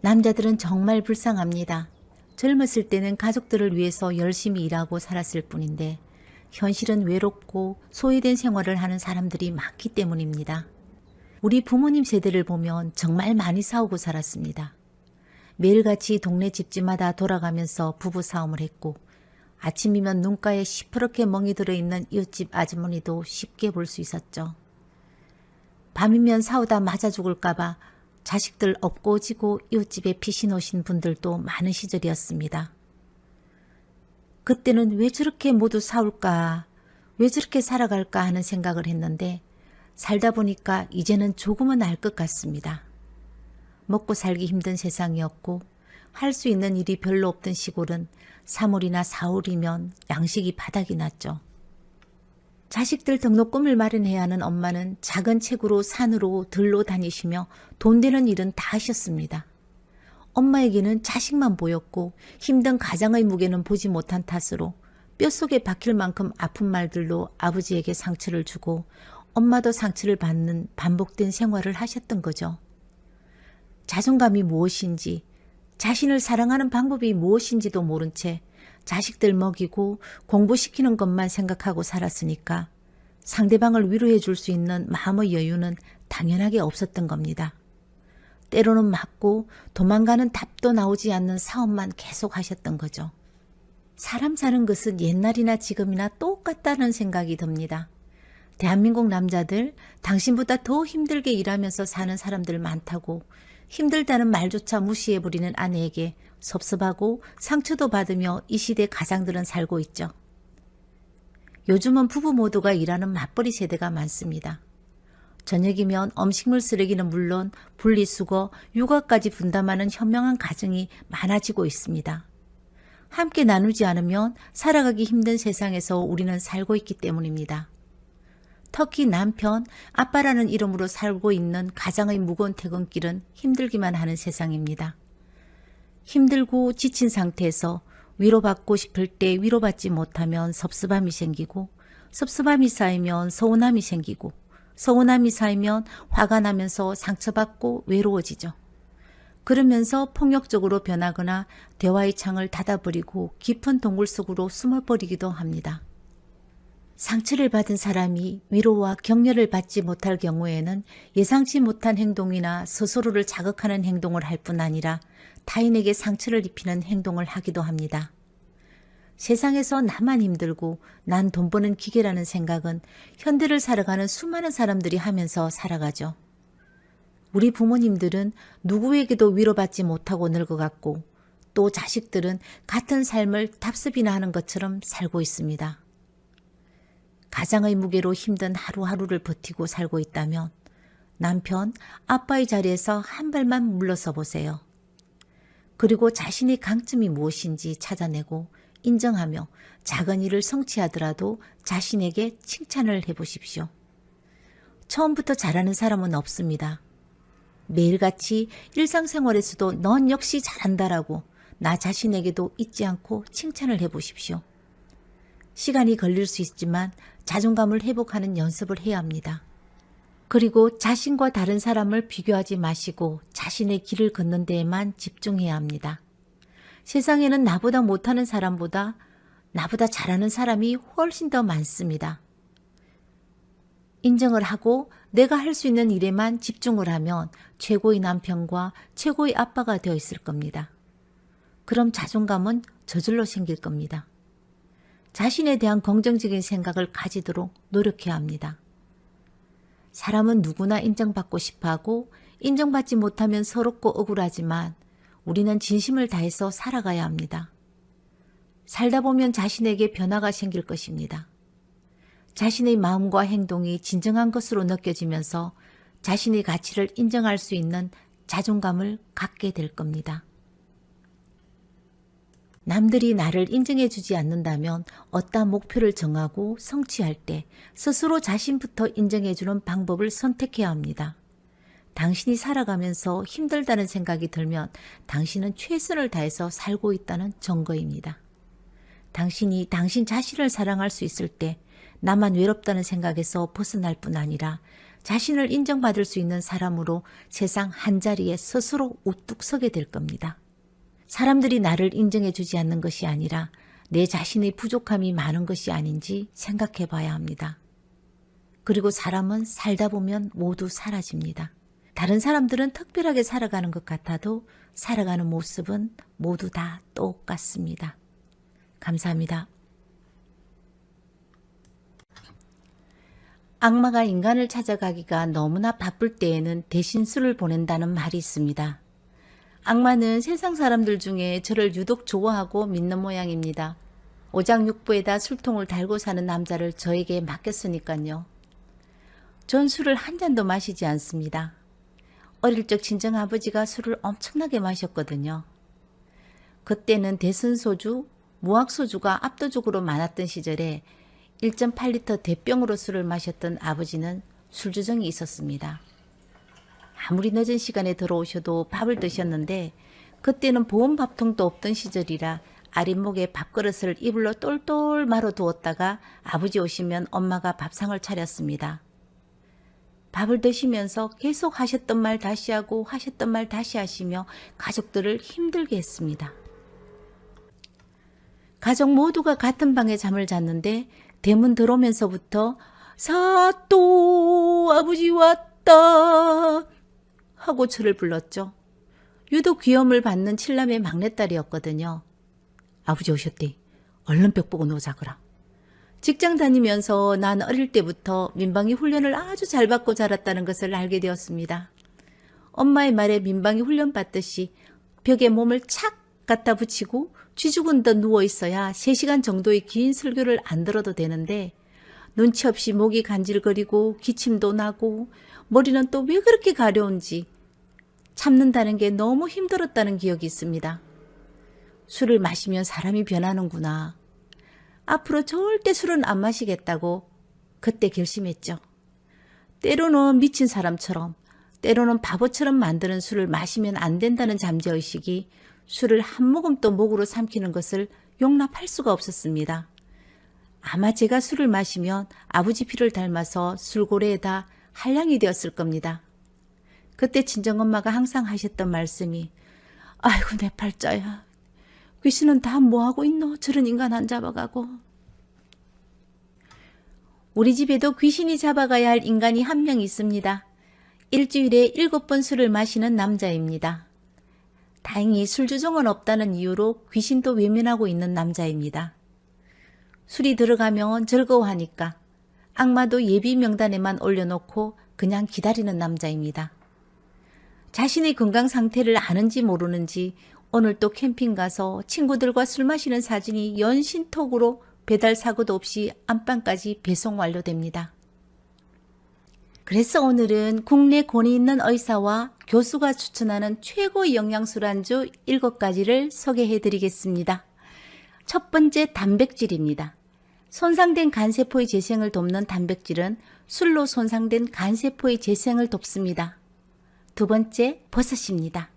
남자들은 정말 불쌍합니다. 젊었을 때는 가족들을 위해서 열심히 일하고 살았을 뿐인데 현실은 외롭고 소외된 생활을 하는 사람들이 많기 때문입니다. 우리 부모님 세대를 보면 정말 많이 싸우고 살았습니다. 매일같이 동네 집집마다 돌아가면서 부부싸움을 했고 아침이면 눈가에 시퍼렇게 멍이 들어있는 이웃집 아주머니도 쉽게 볼 수 있었죠. 밤이면 싸우다 맞아 죽을까봐 자식들 업고 지고 이웃집에 피신 오신 분들도 많은 시절이었습니다. 그때는 왜 저렇게 모두 싸울까, 왜 저렇게 살아갈까 하는 생각을 했는데 살다 보니까 이제는 조금은 알 것 같습니다. 먹고 살기 힘든 세상이었고 할 수 있는 일이 별로 없던 시골은 3월이나 4월이면 양식이 바닥이 났죠. 자식들 등록금을 마련해야 하는 엄마는 작은 책으로 산으로 들로 다니시며 돈 되는 일은 다 하셨습니다. 엄마에게는 자식만 보였고 힘든 가장의 무게는 보지 못한 탓으로 뼛속에 박힐 만큼 아픈 말들로 아버지에게 상처를 주고 엄마도 상처를 받는 반복된 생활을 하셨던 거죠. 자존감이 무엇인지, 자신을 사랑하는 방법이 무엇인지도 모른 채 자식들 먹이고 공부시키는 것만 생각하고 살았으니까 상대방을 위로해 줄 수 있는 마음의 여유는 당연하게 없었던 겁니다. 때로는 맞고 도망가는 답도 나오지 않는 싸움만 계속 하셨던 거죠. 사람 사는 것은 옛날이나 지금이나 똑같다는 생각이 듭니다. 대한민국 남자들, 당신보다 더 힘들게 일하면서 사는 사람들 많다고 힘들다는 말조차 무시해버리는 아내에게 섭섭하고 상처도 받으며 이 시대 가장들은 살고 있죠. 요즘은 부부 모두가 일하는 맞벌이 세대가 많습니다. 저녁이면 음식물 쓰레기는 물론 분리수거, 육아까지 분담하는 현명한 가정이 많아지고 있습니다. 함께 나누지 않으면 살아가기 힘든 세상에서 우리는 살고 있기 때문입니다. 특히 남편, 아빠라는 이름으로 살고 있는 가장의 무거운 퇴근길은 힘들기만 하는 세상입니다. 힘들고 지친 상태에서 위로받고 싶을 때 위로받지 못하면 섭섭함이 생기고 섭섭함이 쌓이면 서운함이 생기고 서운함이 쌓이면 화가 나면서 상처받고 외로워지죠. 그러면서 폭력적으로 변하거나 대화의 창을 닫아버리고 깊은 동굴 속으로 숨어버리기도 합니다. 상처를 받은 사람이 위로와 격려를 받지 못할 경우에는 예상치 못한 행동이나 스스로를 자극하는 행동을 할 뿐 아니라 타인에게 상처를 입히는 행동을 하기도 합니다. 세상에서 나만 힘들고 난 돈 버는 기계라는 생각은 현대를 살아가는 수많은 사람들이 하면서 살아가죠. 우리 부모님들은 누구에게도 위로받지 못하고 늙어갔고 또 자식들은 같은 삶을 답습이나 하는 것처럼 살고 있습니다. 가장의 무게로 힘든 하루하루를 버티고 살고 있다면 남편, 아빠의 자리에서 한 발만 물러서 보세요. 그리고 자신의 강점이 무엇인지 찾아내고 인정하며 작은 일을 성취하더라도 자신에게 칭찬을 해보십시오. 처음부터 잘하는 사람은 없습니다. 매일같이 일상생활에서도 넌 역시 잘한다라고 나 자신에게도 잊지 않고 칭찬을 해보십시오. 시간이 걸릴 수 있지만 자존감을 회복하는 연습을 해야 합니다. 그리고 자신과 다른 사람을 비교하지 마시고 자신의 길을 걷는 데에만 집중해야 합니다. 세상에는 나보다 못하는 사람보다 나보다 잘하는 사람이 훨씬 더 많습니다. 인정을 하고 내가 할 수 있는 일에만 집중을 하면 최고의 남편과 최고의 아빠가 되어 있을 겁니다. 그럼 자존감은 저절로 생길 겁니다. 자신에 대한 긍정적인 생각을 가지도록 노력해야 합니다. 사람은 누구나 인정받고 싶어하고 인정받지 못하면 서럽고 억울하지만 우리는 진심을 다해서 살아가야 합니다. 살다 보면 자신에게 변화가 생길 것입니다. 자신의 마음과 행동이 진정한 것으로 느껴지면서 자신의 가치를 인정할 수 있는 자존감을 갖게 될 겁니다. 남들이 나를 인정해주지 않는다면 어떠한 목표를 정하고 성취할 때 스스로 자신부터 인정해주는 방법을 선택해야 합니다. 당신이 살아가면서 힘들다는 생각이 들면 당신은 최선을 다해서 살고 있다는 증거입니다. 당신이 당신 자신을 사랑할 수 있을 때 나만 외롭다는 생각에서 벗어날 뿐 아니라 자신을 인정받을 수 있는 사람으로 세상 한자리에 스스로 우뚝 서게 될 겁니다. 사람들이 나를 인정해 주지 않는 것이 아니라 내 자신의 부족함이 많은 것이 아닌지 생각해 봐야 합니다. 그리고 사람은 살다 보면 모두 사라집니다. 다른 사람들은 특별하게 살아가는 것 같아도 살아가는 모습은 모두 다 똑같습니다. 감사합니다. 악마가 인간을 찾아가기가 너무나 바쁠 때에는 대신 술을 보낸다는 말이 있습니다. 악마는 세상 사람들 중에 저를 유독 좋아하고 믿는 모양입니다. 오장육부에다 술통을 달고 사는 남자를 저에게 맡겼으니까요. 전 술을 한 잔도 마시지 않습니다. 어릴 적 친정아버지가 술을 엄청나게 마셨거든요. 그때는 대선소주, 무학소주가 압도적으로 많았던 시절에 1.8리터 대병으로 술을 마셨던 아버지는 술주정이 있었습니다. 아무리 늦은 시간에 들어오셔도 밥을 드셨는데 그때는 보온 밥통도 없던 시절이라 아랫목에 밥그릇을 이불로 똘똘 말아 두었다가 아버지 오시면 엄마가 밥상을 차렸습니다. 밥을 드시면서 계속 하셨던 말 다시 하고 하셨던 말 다시 하시며 가족들을 힘들게 했습니다. 가족 모두가 같은 방에 잠을 잤는데 대문 들어오면서부터 사또 아버지 왔다 하고 저를 불렀죠. 유독 귀염을 받는 칠남의 막내딸이었거든요. 아버지 오셨대. 얼른 벽 보고 노자거라. 직장 다니면서 난 어릴 때부터 민방위 훈련을 아주 잘 받고 자랐다는 것을 알게 되었습니다. 엄마의 말에 민방위 훈련 받듯이 벽에 몸을 착 갖다 붙이고 쥐죽은 듯 누워 있어야 3시간 정도의 긴 설교를 안 들어도 되는데 눈치 없이 목이 간질거리고 기침도 나고 머리는 또 왜 그렇게 가려운지 참는다는 게 너무 힘들었다는 기억이 있습니다. 술을 마시면 사람이 변하는구나. 앞으로 절대 술은 안 마시겠다고 그때 결심했죠. 때로는 미친 사람처럼 때로는 바보처럼 만드는 술을 마시면 안 된다는 잠재의식이 술을 한 모금도 목으로 삼키는 것을 용납할 수가 없었습니다. 아마 제가 술을 마시면 아버지 피를 닮아서 술고래에다 한량이 되었을 겁니다. 그때 친정엄마가 항상 하셨던 말씀이 아이고 내 팔자야. 귀신은 다 뭐하고 있노? 저런 인간 안 잡아가고. 우리 집에도 귀신이 잡아가야 할 인간이 한 명 있습니다. 일주일에 7번 술을 마시는 남자입니다. 다행히 술주정은 없다는 이유로 귀신도 외면하고 있는 남자입니다. 술이 들어가면 즐거워하니까 악마도 예비 명단에만 올려놓고 그냥 기다리는 남자입니다. 자신의 건강 상태를 아는지 모르는지 오늘 또 캠핑 가서 친구들과 술 마시는 사진이 연신톡으로 배달 사고도 없이 안방까지 배송 완료됩니다. 그래서 오늘은 국내 권위 있는 의사와 교수가 추천하는 최고의 영양술 안주 7가지를 소개해 드리겠습니다. 첫 번째 단백질입니다. 손상된 간세포의 재생을 돕는 단백질은 술로 손상된 간세포의 재생을 돕습니다. 두 번째 버섯입니다.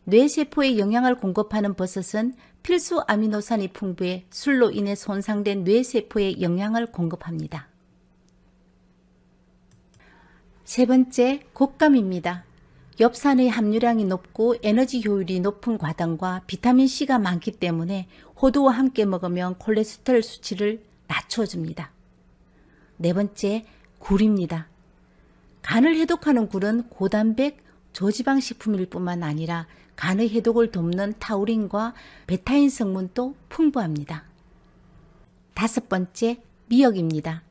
뇌세포에 영양을 공급하는 버섯은 필수 아미노산이 풍부해 술로 인해 손상된 뇌세포에 영양을 공급합니다. 세 번째, 곶감입니다. 엽산의 함유량이 높고 에너지 효율이 높은 과당과 비타민C가 많기 때문에 호두와 함께 먹으면 콜레스테롤 수치를 낮춰줍니다. 네 번째, 굴입니다. 간을 해독하는 굴은 고단백, 저지방 식품일 뿐만 아니라 간의 해독을 돕는 타우린과 베타인 성분도 풍부합니다. 다섯 번째, 미역입니다.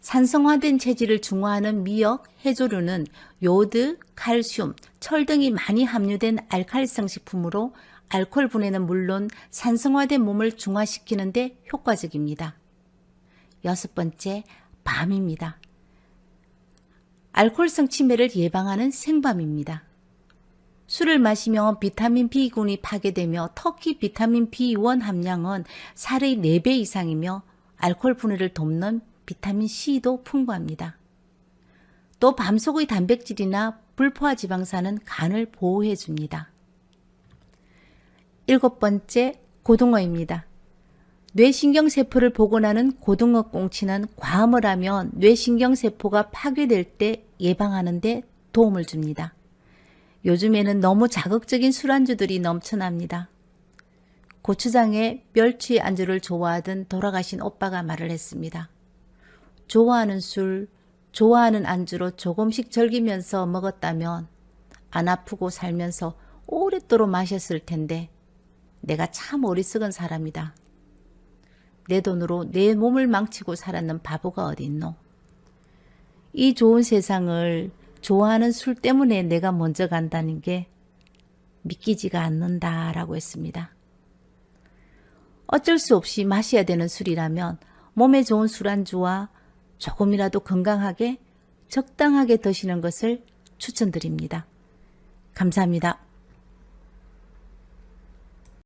산성화된 체질을 중화하는 미역, 해조류는 요드, 칼슘, 철 등이 많이 함유된 알칼리성 식품으로 알코올 분해는 물론 산성화된 몸을 중화시키는 데 효과적입니다. 여섯 번째, 밤입니다. 알코올성 치매를 예방하는 생밤입니다. 술을 마시면 비타민 B군이 파괴되며 특히 비타민 B1 함량은 살의 4배 이상이며 알코올 분해를 돕는 비타민 C도 풍부합니다. 또 밤속의 단백질이나 불포화 지방산은 간을 보호해 줍니다. 일곱 번째, 고등어입니다. 뇌신경세포를 복원하는 고등어 꽁치는 과음을 하면 뇌신경세포가 파괴될 때 예방하는 데 도움을 줍니다. 요즘에는 너무 자극적인 술안주들이 넘쳐납니다. 고추장에 멸치 안주를 좋아하던 돌아가신 오빠가 말을 했습니다. 좋아하는 술, 좋아하는 안주로 조금씩 즐기면서 먹었다면 안 아프고 살면서 오랫도록 마셨을 텐데 내가 참 어리석은 사람이다. 내 돈으로 내 몸을 망치고 살았는 바보가 어디 있노? 이 좋은 세상을 좋아하는 술 때문에 내가 먼저 간다는 게 믿기지가 않는다라고 했습니다. 어쩔 수 없이 마셔야 되는 술이라면 몸에 좋은 술안주와 조금이라도 건강하게 적당하게 드시는 것을 추천드립니다. 감사합니다.